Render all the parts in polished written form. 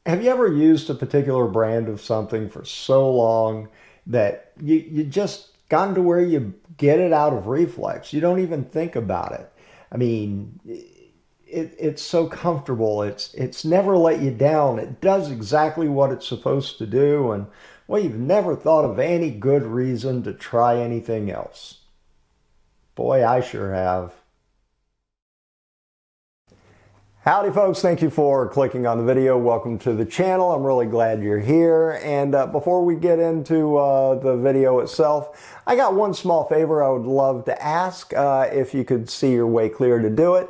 Have you ever used a particular brand of something for so long that you just gotten to where you get it out of reflex? You don't even think about it. I mean, it's so comfortable. It's never let you down. It does exactly what it's supposed to do, and well, you've never thought of any good reason to try anything else. Boy, I sure have. Howdy folks, thank you for clicking on the video. Welcome to the channel. I'm really glad you're here. And before we get into the video itself, I got one small favor I would love to ask. If you could see your way clear to do it,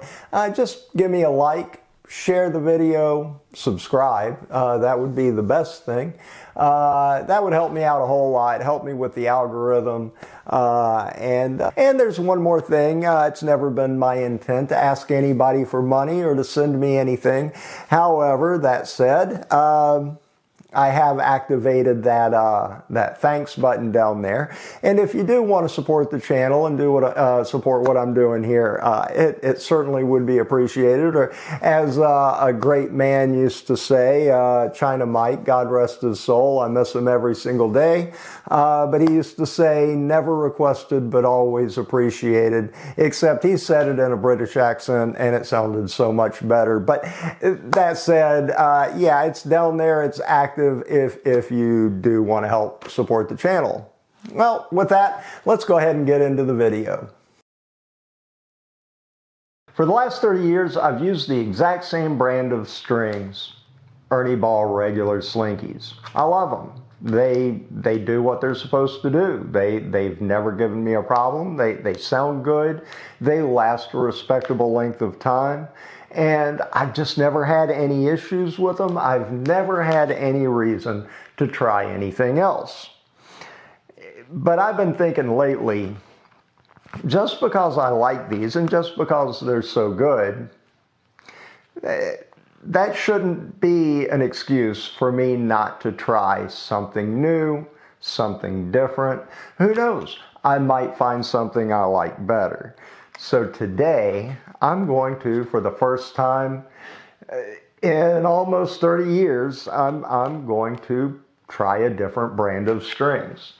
just give me a like, share the video, subscribe. That would be the best thing. That would help me out a whole lot, help me with the algorithm. And there's one more thing. It's never been my intent to ask anybody for money or to send me anything. However, that said, I have activated that thanks button down there, and if you do want to support the channel and do support what I'm doing here, it certainly would be appreciated. Or as a great man used to say, China Mike, God rest his soul, I miss him every single day, but he used to say, never requested but always appreciated, except he said it in a British accent and it sounded so much better. But that said, yeah, it's down there, it's active if you do want to help support the channel. Well, with that, let's go ahead and get into the video. For the last 30 years, I've used the exact same brand of strings, Ernie Ball regular Slinkies. I love them. They do what they're supposed to do. They've never given me a problem. They sound good. They last a respectable length of time. And I've just never had any issues with them. I've never had any reason to try anything else. But I've been thinking lately, just because I like these and just because they're so good, that shouldn't be an excuse for me not to try something new, something different. Who knows? I might find something I like better. So today, I'm going to, for the first time in almost 30 years, I'm going to try a different brand of strings.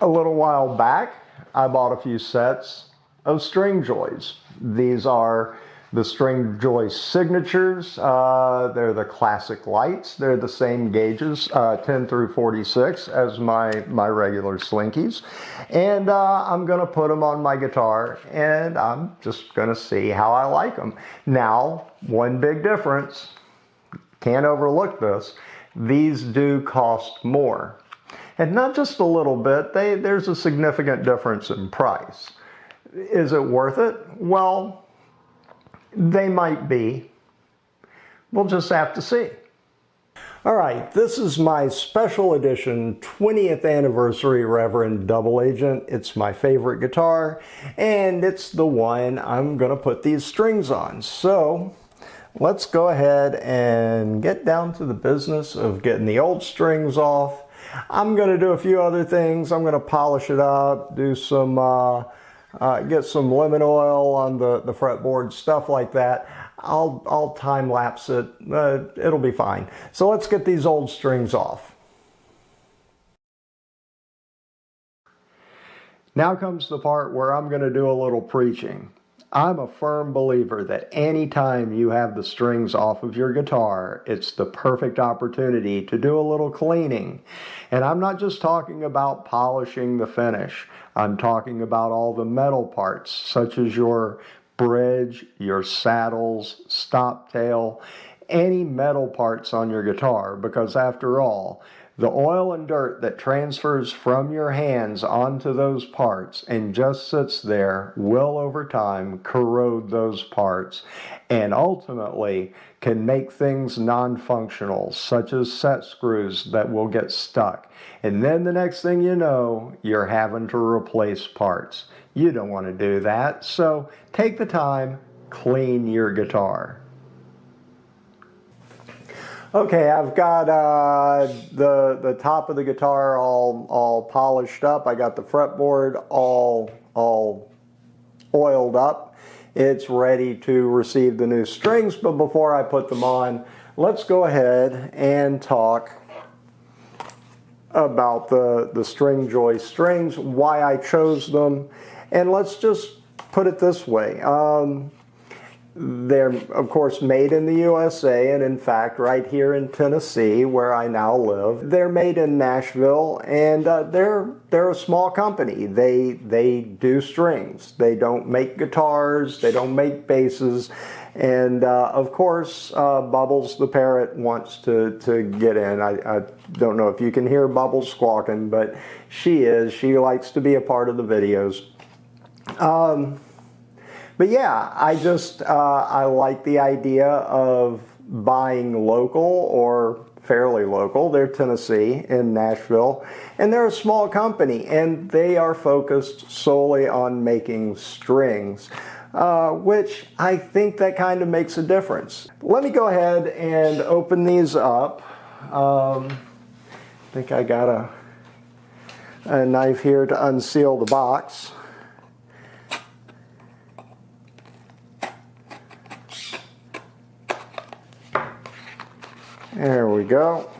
A little while back, I bought a few sets of Stringjoys. These are the Stringjoy Signatures. They're the classic lights. They're the same gauges, 10 through 46, as my regular Slinkies. And I'm going to put them on my guitar, and I'm just going to see how I like them. Now, one big difference, can't overlook this, these do cost more. And not just a little bit, there's a significant difference in price. Is it worth it? Well, they might be. We'll just have to see. All right, this is my special edition 20th anniversary Reverend Double Agent. It's my favorite guitar, and it's the one I'm gonna put these strings on. So let's go ahead and get down to the business of getting the old strings off. I'm gonna do a few other things. I'm gonna polish it up, do some get some lemon oil on the fretboard, stuff like that. I'll time lapse it. It'll be fine. So let's get these old strings off. Now comes the part where I'm going to do a little preaching. I'm a firm believer that anytime you have the strings off of your guitar, it's the perfect opportunity to do a little cleaning. And I'm not just talking about polishing the finish. I'm talking about all the metal parts, such as your bridge, your saddles, stop tail, any metal parts on your guitar, because after all, the oil and dirt that transfers from your hands onto those parts and just sits there will over time corrode those parts and ultimately can make things non-functional, such as set screws that will get stuck. And then the next thing you know, you're having to replace parts. You don't want to do that, so take the time, clean your guitar. Okay, I've got the top of the guitar all polished up. I got the fretboard all oiled up. It's ready to receive the new strings, but before I put them on, let's go ahead and talk about the Stringjoy strings, why I chose them, and let's just put it this way. They're, of course, made in the USA, and in fact, right here in Tennessee, where I now live. They're made in Nashville, and they're a small company. They do strings. They don't make guitars. They don't make basses. And of course, Bubbles the parrot wants to get in. I don't know if you can hear Bubbles squawking, but she is. She likes to be a part of the videos. But yeah, I like the idea of buying local or fairly local. They're Tennessee in Nashville, and they're a small company, and they are focused solely on making strings, which I think that kind of makes a difference. Let me go ahead and open these up. I think I got a knife here to unseal the box. There we go.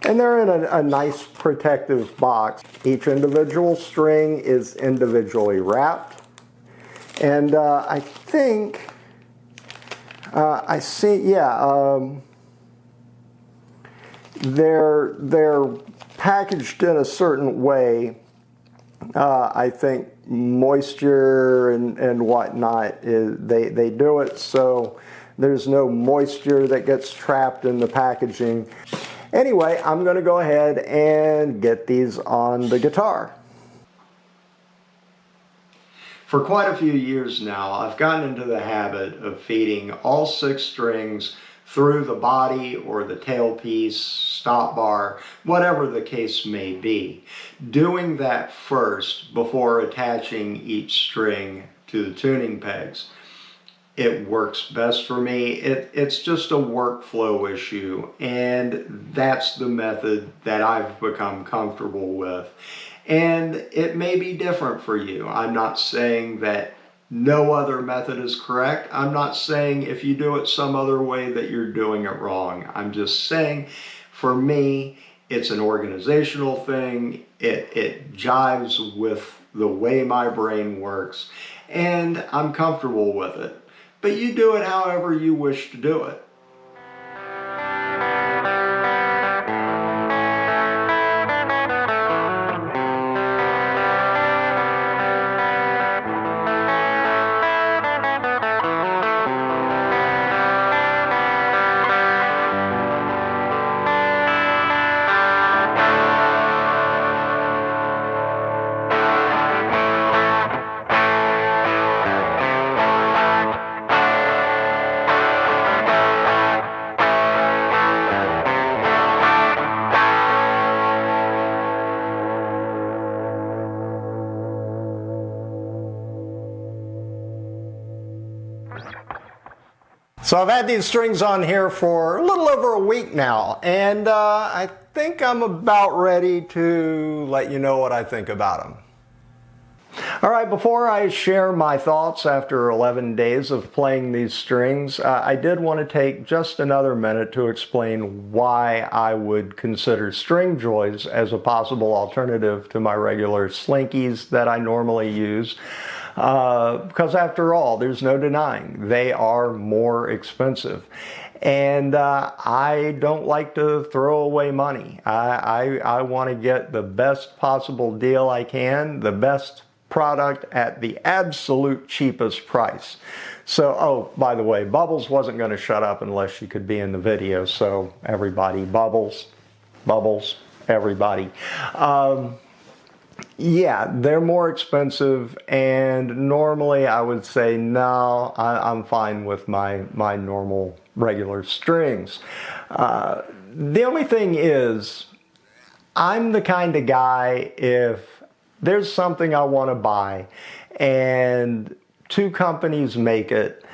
And they're in a nice protective box. Each individual string is individually wrapped. And I think, I see, yeah, they're packaged in a certain way. I think moisture and whatnot, they do it so there's no moisture that gets trapped in the packaging. Anyway, I'm going to go ahead and get these on the guitar. For quite a few years now, I've gotten into the habit of feeding all 6 strings through the body or the tailpiece, stop bar, whatever the case may be. Doing that first before attaching each string to the tuning pegs. It works best for me. It's just a workflow issue, and that's the method that I've become comfortable with. And it may be different for you. I'm not saying that no other method is correct. I'm not saying if you do it some other way that you're doing it wrong. I'm just saying, for me, it's an organizational thing. It jives with the way my brain works, and I'm comfortable with it. But you do it however you wish to do it. So I've had these strings on here for a little over a week now, and I think I'm about ready to let you know what I think about them. All right, before I share my thoughts after 11 days of playing these strings, I did want to take just another minute to explain why I would consider Stringjoys as a possible alternative to my regular Slinkies that I normally use. Because after all, there's no denying they are more expensive. And I don't like to throw away money. I want to get the best possible deal I can, the best product at the absolute cheapest price. So, oh, by the way, Bubbles wasn't going to shut up unless she could be in the video. So everybody, Bubbles, everybody. Yeah, they're more expensive, and normally I would say, no, I'm fine with my normal regular strings. The only thing is, I'm the kind of guy, if there's something I want to buy, and 2 companies make it,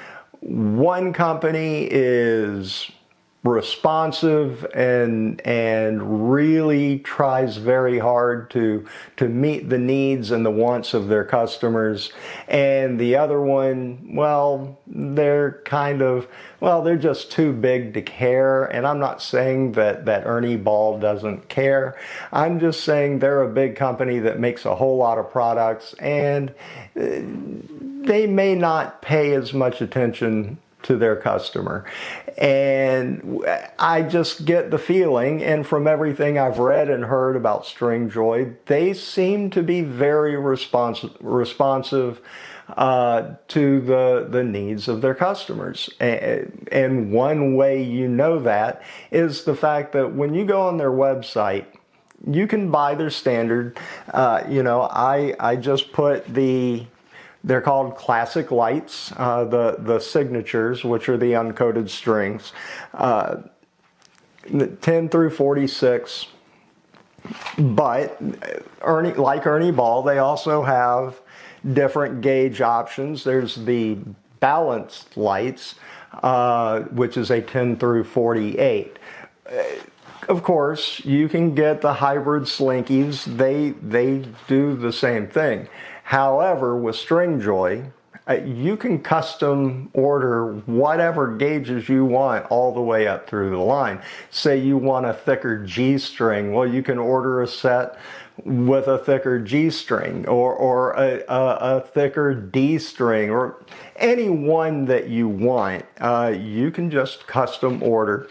one company is responsive and really tries very hard to meet the needs and the wants of their customers. And the other one, well, they're they're just too big to care. And I'm not saying that Ernie Ball doesn't care. I'm just saying they're a big company that makes a whole lot of products, and they may not pay as much attention to their customer. And I just get the feeling, and from everything I've read and heard about Stringjoy, they seem to be very responsive to the needs of their customers. And one way you know that is the fact that when you go on their website, you can buy their standard. I just put they're called classic lights, the signatures, which are the uncoated strings, 10 through 46. But like Ernie Ball, they also have different gauge options. There's the balanced lights, which is a 10 through 48. Of course, you can get the hybrid Slinkies. They do the same thing. However, with Stringjoy, you can custom order whatever gauges you want all the way up through the line. Say you want a thicker G string, well, you can order a set with a thicker G string, or a thicker D string, or any one that you want. You can just custom order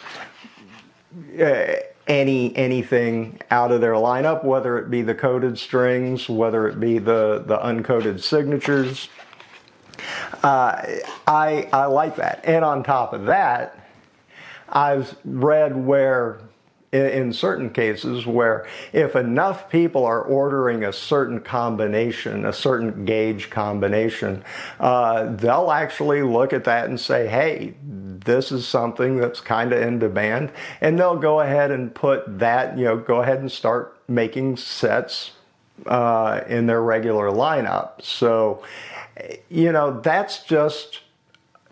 anything out of their lineup, whether it be the coated strings, whether it be the uncoated signatures. I like that. And on top of that, I've read where in certain cases where if enough people are ordering a certain combination, a certain gauge combination, they'll actually look at that and say, hey, this is something that's kind of in demand, and they'll go ahead and put that, go ahead and start making sets in their regular lineup. So, that's just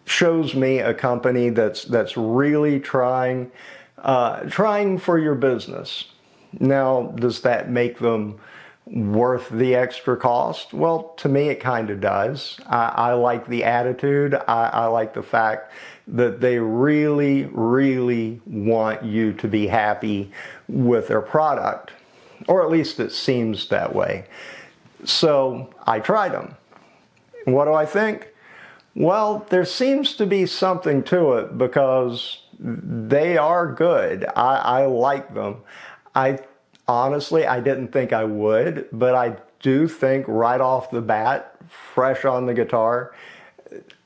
shows me a company that's really trying for your business. Now, does that make them worth the extra cost? Well, to me, it kind of does. I like the attitude. I like the fact that they really, really want you to be happy with their product, or at least it seems that way. So I tried them. What do I think? Well, there seems to be something to it because they are good. I like them. Honestly, I didn't think I would, but I do think right off the bat, fresh on the guitar,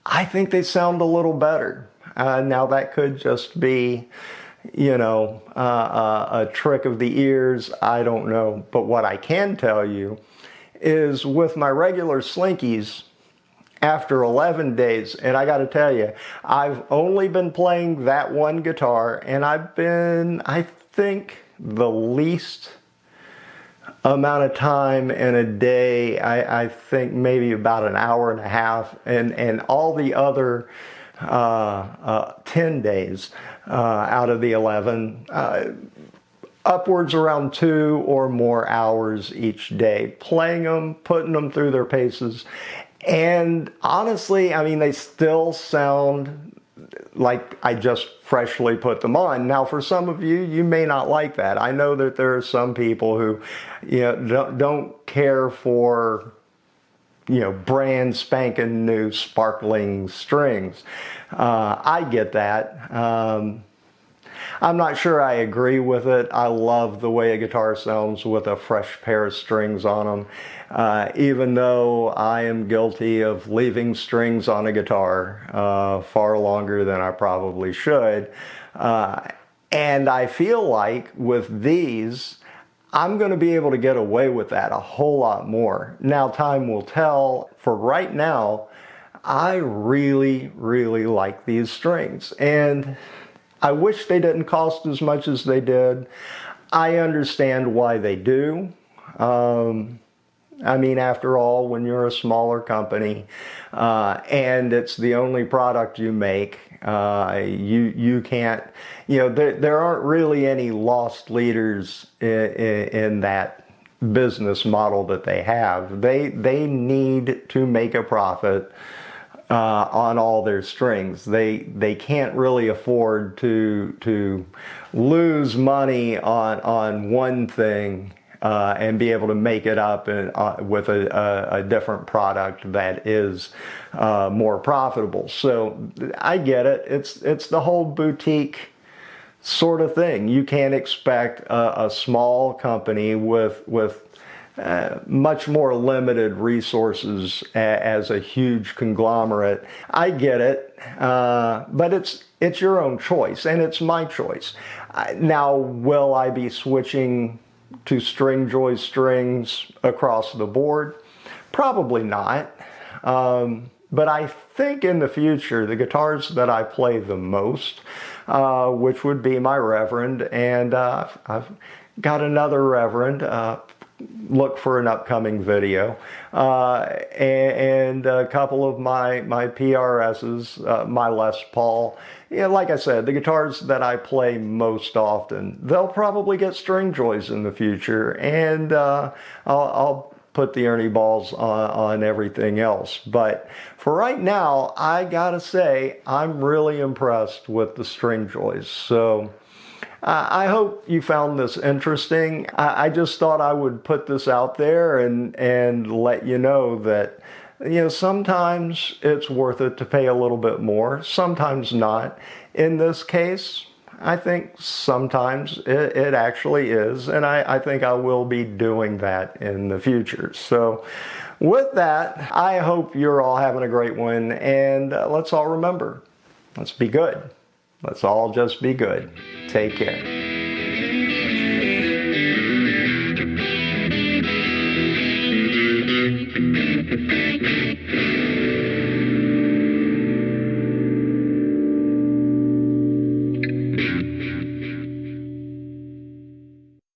I think they sound a little better. Now that could just be, a trick of the ears. I don't know. But what I can tell you is with my regular Slinkies, after 11 days, and I got to tell you, I've only been playing that one guitar, and I think, the least amount of time in a day. I think maybe about an hour and a half, and all the other 10 days out of the 11, upwards around 2 or more hours each day, playing them, putting them through their paces. And honestly, they still sound like I just freshly put them on. Now, for some of you, you may not like that. I know that there are some people who, don't care for, brand spanking new sparkling strings. I get that. I'm not sure I agree with it. I love the way a guitar sounds with a fresh pair of strings on them, even though I am guilty of leaving strings on a guitar far longer than I probably should. And I feel like with these, I'm going to be able to get away with that a whole lot more. Now, time will tell. For right now, I really, really like these strings. And I wish they didn't cost as much as they did. I understand why they do. I mean, after all, when you're a smaller company and it's the only product you make, you can't, there aren't really any lost leaders in that business model that they have. They need to make a profit on all their strings. They can't really afford to lose money on one thing and be able to make it up with a different product that is more profitable. So I get it. It's the whole boutique sort of thing. You can't expect a small company with much more limited resources as a huge conglomerate. I get it, but it's your own choice, and it's my choice. Now, will I be switching to Stringjoy strings across the board? Probably not. But I think in the future, the guitars that I play the most, which would be my Reverend, and I've got another Reverend, look for an upcoming video, and a couple of my PRSs, my Les Paul. Yeah, like I said, the guitars that I play most often, they'll probably get Stringjoys in the future, and I'll put the Ernie balls on everything else. But for right now, I gotta say, I'm really impressed with the Stringjoys. So I hope you found this interesting. I just thought I would put this out there and let you know that, sometimes it's worth it to pay a little bit more, sometimes not. In this case, I think sometimes it actually is, and I think I will be doing that in the future. So with that, I hope you're all having a great one, and let's all remember, let's be good. Let's all just be good. Take care.